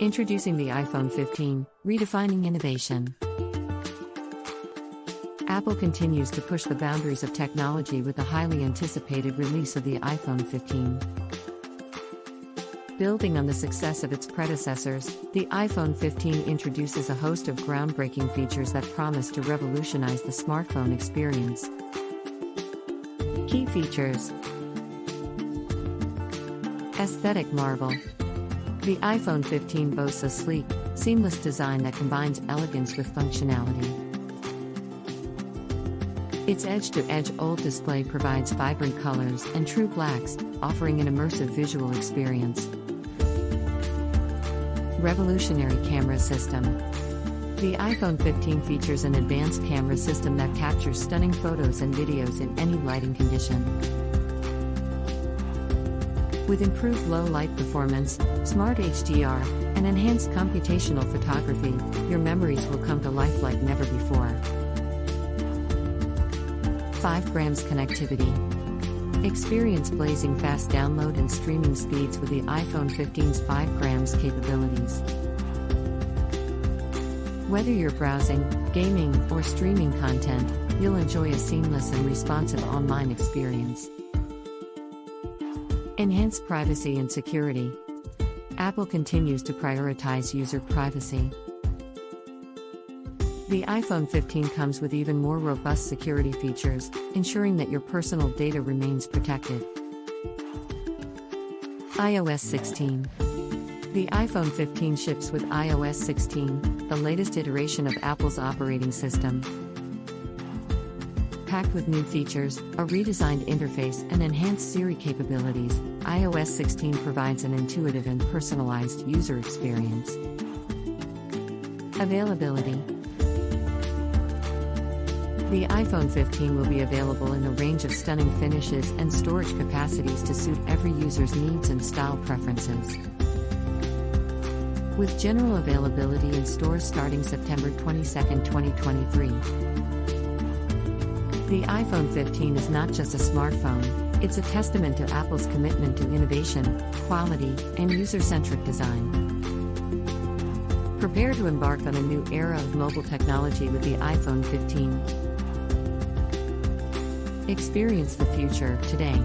Introducing the iPhone 15, redefining innovation. Apple continues to push the boundaries of technology with the highly anticipated release of the iPhone 15. Building on the success of its predecessors, the iPhone 15 introduces a host of groundbreaking features that promise to revolutionize the smartphone experience. Key features. Aesthetic marvel. The iPhone 15 boasts a sleek, seamless design that combines elegance with functionality. Its edge-to-edge OLED display provides vibrant colors and true blacks, offering an immersive visual experience. Revolutionary camera system. The iPhone 15 features an advanced camera system that captures stunning photos and videos in any lighting condition. With improved low-light performance, smart HDR, and enhanced computational photography, your memories will come to life like never before. 5 grams connectivity. Experience blazing fast download and streaming speeds with the iPhone 15's 5 grams capabilities. Whether you're browsing, gaming, or streaming content, you'll enjoy a seamless and responsive online experience. Enhanced privacy and security. Apple continues to prioritize user privacy. The iPhone 15 comes with even more robust security features, ensuring that your personal data remains protected. iOS 16. The iPhone 15 ships with iOS 16, the latest iteration of Apple's operating system. Packed with new features, a redesigned interface, and enhanced Siri capabilities, iOS 16 provides an intuitive and personalized user experience. Availability. The iPhone 15 will be available in a range of stunning finishes and storage capacities to suit every user's needs and style preferences. With general availability in stores starting September 22, 2023. The iPhone 15 is not just a smartphone, it's a testament to Apple's commitment to innovation, quality, and user-centric design. Prepare to embark on a new era of mobile technology with the iPhone 15. Experience the future today.